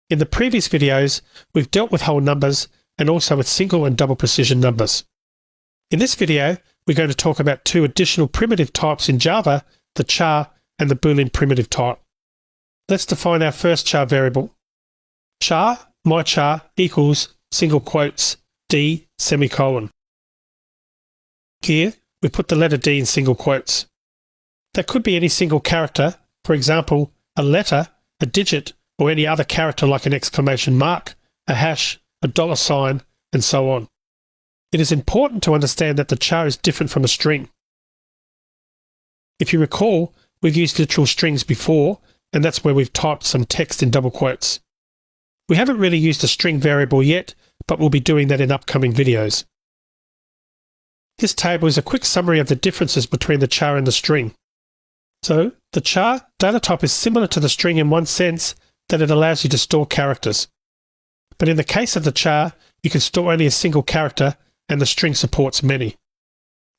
In the previous videos, we've dealt with whole numbers and also with single and double precision numbers. In this video, we're going to talk about two additional primitive types in Java, the char and the Boolean primitive type. Let's define our first char variable. Char, my char, equals, single quotes, D, semicolon. Here, we put the letter D in single quotes. That could be any single character, for example, a letter, a digit, or any other character like an exclamation mark, a hash, a dollar sign, and so on. It is important to understand that the char is different from a string. If you recall, we've used literal strings before, and that's where we've typed some text in double quotes. We haven't really used a string variable yet, but we'll be doing that in upcoming videos. This table is a quick summary of the differences between the char and the string. So, the char data type is similar to the string in one sense that it allows you to store characters. But in the case of the char, you can store only a single character and the string supports many.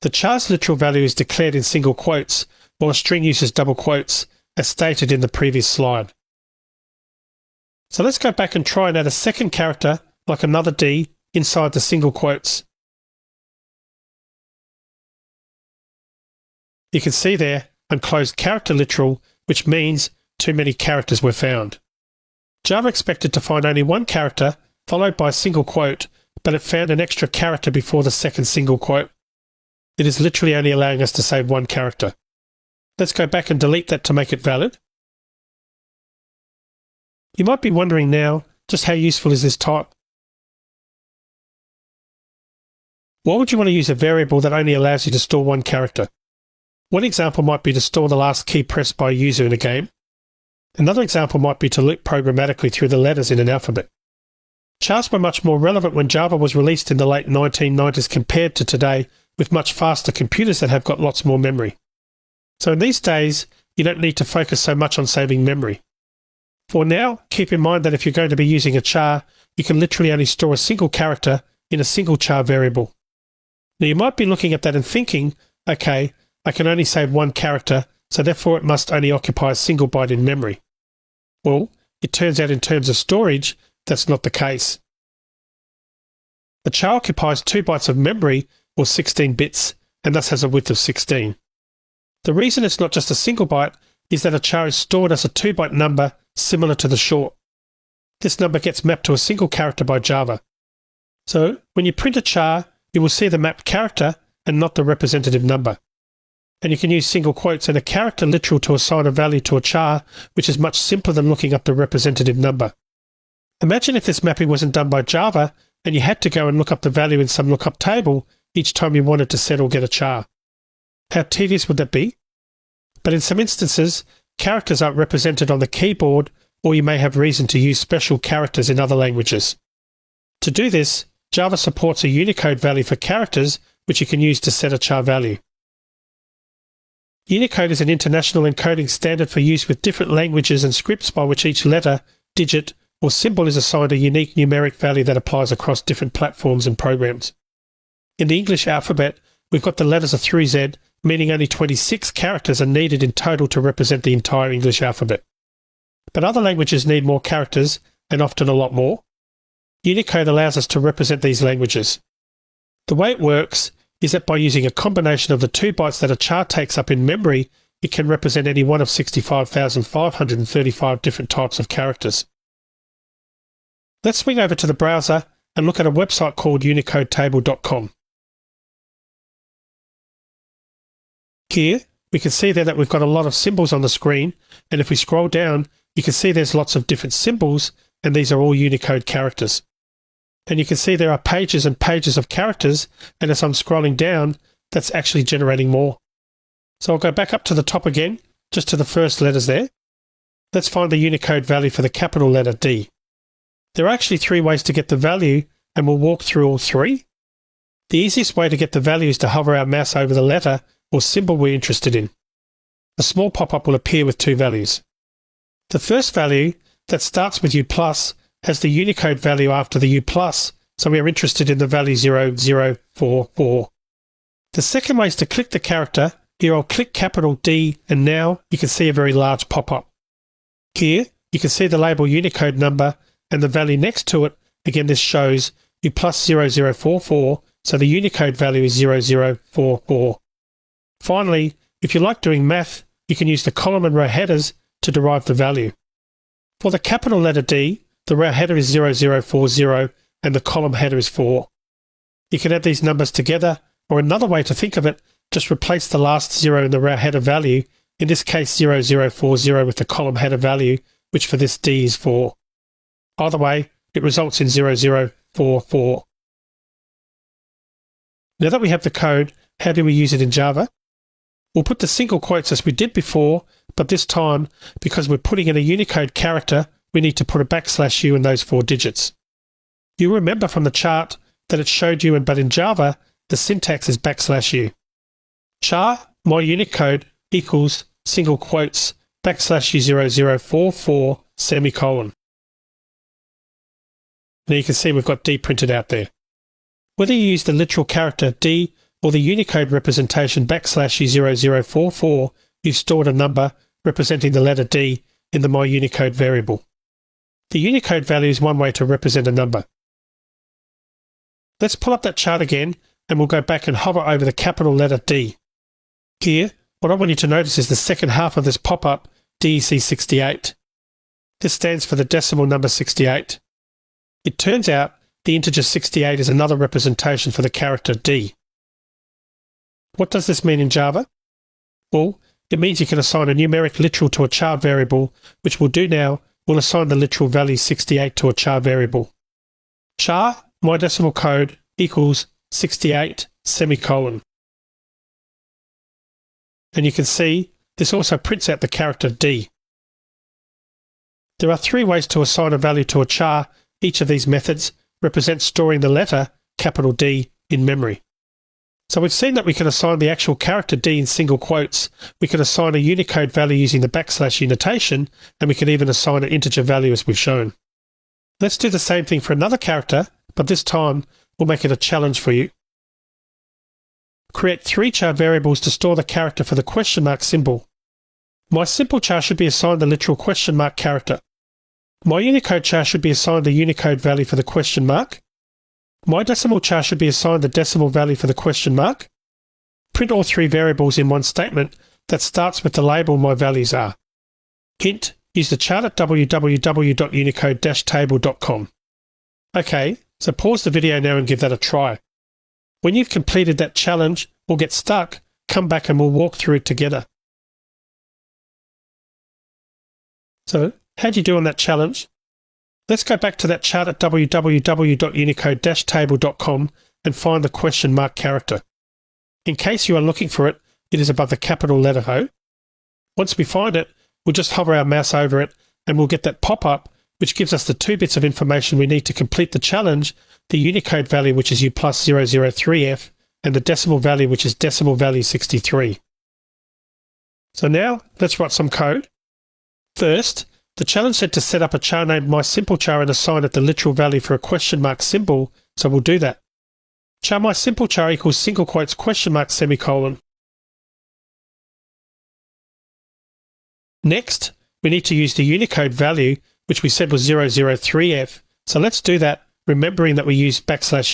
The char's literal value is declared in single quotes, while a string uses double quotes, as stated in the previous slide. So let's go back and try and add a second character, like another D, inside the single quotes. You can see there, unclosed character literal, which means too many characters were found. Java expected to find only one character, followed by a single quote, but it found an extra character before the second single quote. It is literally only allowing us to save one character. Let's go back and delete that to make it valid. You might be wondering now, just how useful is this type? Why would you want to use a variable that only allows you to store one character? One example might be to store the last key pressed by a user in a game. Another example might be to loop programmatically through the letters in an alphabet. Chars were much more relevant when Java was released in the late 1990s compared to today, with much faster computers that have got lots more memory. So in these days, you don't need to focus so much on saving memory. For now, keep in mind that if you're going to be using a char, you can literally only store a single character in a single char variable. Now you might be looking at that and thinking, okay, I can only save one character, so therefore it must only occupy a single byte in memory. Well, it turns out in terms of storage, that's not the case. A char occupies 2 bytes of memory, or 16 bits, and thus has a width of 16. The reason it's not just a single byte is that a char is stored as a 2-byte number similar to the short. This number gets mapped to a single character by Java. So, when you print a char, you will see the mapped character and not the representative number. And you can use single quotes and a character literal to assign a value to a char, which is much simpler than looking up the representative number. Imagine if this mapping wasn't done by Java and you had to go and look up the value in some lookup table each time you wanted to set or get a char. How tedious would that be? But in some instances, characters aren't represented on the keyboard, or you may have reason to use special characters in other languages. To do this, Java supports a Unicode value for characters, which you can use to set a char value. Unicode is an international encoding standard for use with different languages and scripts by which each letter, digit, or symbol is assigned a unique numeric value that applies across different platforms and programs. In the English alphabet, we've got the letters are through Z, meaning only 26 characters are needed in total to represent the entire English alphabet. But other languages need more characters, and often a lot more. Unicode allows us to represent these languages. The way it works is that by using a combination of the 2 bytes that a char takes up in memory, it can represent any one of 65,535 different types of characters. Let's swing over to the browser and look at a website called unicodetable.com. Here, we can see there that we've got a lot of symbols on the screen, and if we scroll down, you can see there's lots of different symbols, and these are all Unicode characters. And you can see there are pages and pages of characters, and as I'm scrolling down, that's actually generating more. So I'll go back up to the top again, just to the first letters there. Let's find the Unicode value for the capital letter D. There are actually 3 ways to get the value, and we'll walk through all 3. The easiest way to get the value is to hover our mouse over the letter or symbol we're interested in. A small pop-up will appear with 2 values. The first value, that starts with U+, has the Unicode value after the U+, so we are interested in the value 0044. The second way is to click the character. Here I'll click capital D, and now you can see a very large pop-up. Here you can see the label Unicode number, and the value next to it, again this shows U plus 0044, so the Unicode value is 0044. Finally, if you like doing math, you can use the column and row headers to derive the value. For the capital letter D, the row header is 0040 and the column header is 4. You can add these numbers together, or another way to think of it, just replace the last 0 in the row header value, in this case 0040 with the column header value, which for this D is 4. Either way, it results in 0044. Now that we have the code, how do we use it in Java? We'll put the single quotes as we did before, but this time, because we're putting in a Unicode character, we need to put a \u in those 4 digits. You remember from the chart that it showed you, but in Java, the syntax is \u. char my Unicode equals single quotes \u0044 semicolon. Now you can see we've got D printed out there. Whether you use the literal character D or the Unicode representation \u0044, you've stored a number representing the letter D in the myUnicode variable. The Unicode value is one way to represent a number. Let's pull up that chart again and we'll go back and hover over the capital letter D. Here, what I want you to notice is the second half of this pop-up, DEC68. This stands for the decimal number 68. It turns out the integer 68 is another representation for the character D. What does this mean in Java? Well, it means you can assign a numeric literal to a char variable, which we'll do now. We'll assign the literal value 68 to a char variable. Char my decimal code equals 68 semicolon. And you can see this also prints out the character D. There are 3 ways to assign a value to a char. Each of these methods represents storing the letter, capital D, in memory. So we've seen that we can assign the actual character D in single quotes. We can assign a Unicode value using the \u notation, and we can even assign an integer value as we've shown. Let's do the same thing for another character, but this time we'll make it a challenge for you. Create 3 char variables to store the character for the question mark symbol. My simple char should be assigned the literal question mark character. My Unicode char should be assigned the Unicode value for the question mark. My decimal char should be assigned the decimal value for the question mark. Print all 3 variables in one statement that starts with the label my values are. Hint, use the chart at www.unicode-table.com. Okay, so pause the video now and give that a try. When you've completed that challenge or get stuck, come back and we'll walk through it together. So, how'd you do on that challenge? Let's go back to that chart at www.unicode-table.com and find the question mark character. In case you are looking for it, it is above the capital letter O. Once we find it, we'll just hover our mouse over it and we'll get that pop-up which gives us the 2 bits of information we need to complete the challenge, the Unicode value which is U plus 003F and the decimal value which is decimal value 63. So now let's write some code. First, the challenge said to set up a char named mySimpleChar and assign it the literal value for a question mark symbol, so we'll do that. Char mySimpleChar equals single quotes question mark semicolon. Next, we need to use the Unicode value, which we said was 003F, so let's do that, remembering that we use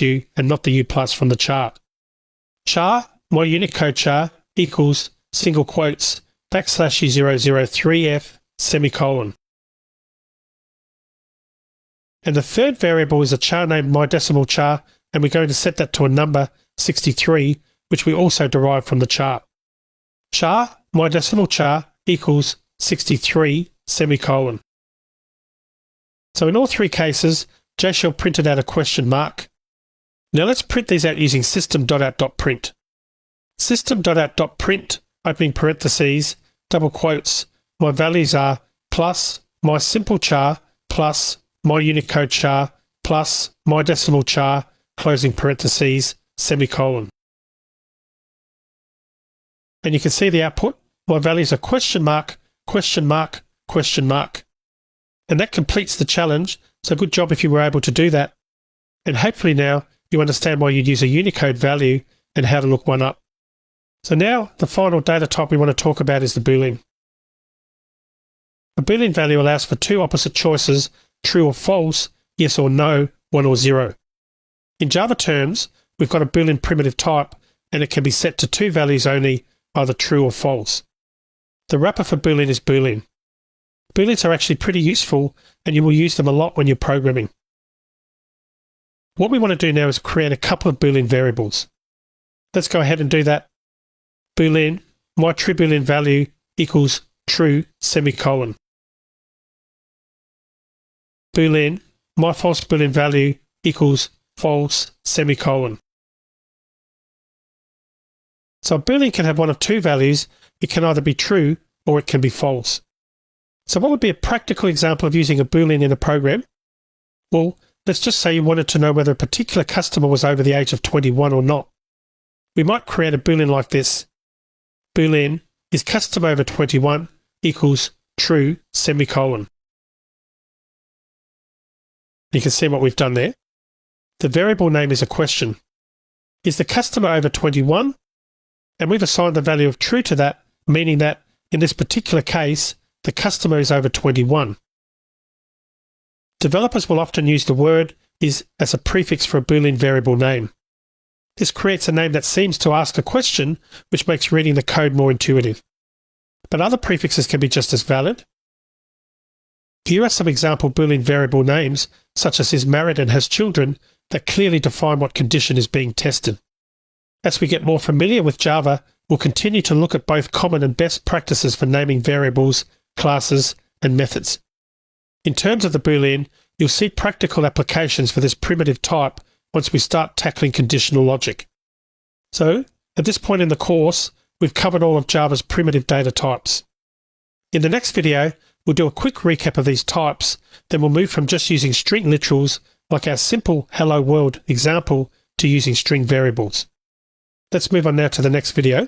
\u and not the U plus from the chart. Char myUnicode char equals single quotes \u003F semicolon. And the third variable is a char named myDecimalChar, and we're going to set that to a number 63, which we also derive from the chart. Char myDecimalChar equals 63 semicolon. So in all 3 cases, JShell printed out a question mark. Now let's print these out using system.out.print. System.out.print, opening parentheses, double quotes, my values are plus mySimpleChar plus myUnicode char plus myDecimalChar, closing parentheses, semicolon. And you can see the output. My values are question mark, question mark, question mark. And that completes the challenge, so good job if you were able to do that. And hopefully now you understand why you'd use a Unicode value and how to look one up. So now the final data type we want to talk about is the Boolean. A Boolean value allows for 2 opposite choices true or false, yes or no, 1 or 0. In Java terms, we've got a Boolean primitive type, and it can be set to 2 values only, either true or false. The wrapper for Boolean is Boolean. Booleans are actually pretty useful, and you will use them a lot when you're programming. What we want to do now is create a couple of Boolean variables. Let's go ahead and do that. Boolean, my true Boolean value equals true, semicolon. Boolean, my false Boolean value equals false, semicolon. So a Boolean can have one of 2 values. It can either be true or it can be false. So what would be a practical example of using a Boolean in a program? Well, let's just say you wanted to know whether a particular customer was over the age of 21 or not. We might create a Boolean like this. Boolean is customer over 21 equals true, semicolon. You can see what we've done there. The variable name is a question. Is the customer over 21? And we've assigned the value of true to that, meaning that in this particular case, the customer is over 21. Developers will often use the word is as a prefix for a Boolean variable name. This creates a name that seems to ask a question, which makes reading the code more intuitive. But other prefixes can be just as valid. Here are some example Boolean variable names, such as is married and has children, that clearly define what condition is being tested. As we get more familiar with Java, we'll continue to look at both common and best practices for naming variables, classes, and methods. In terms of the Boolean, you'll see practical applications for this primitive type once we start tackling conditional logic. So, at this point in the course, we've covered all of Java's primitive data types. In the next video, we'll do a quick recap of these types, then we'll move from just using string literals like our simple hello world example to using string variables. Let's move on now to the next video.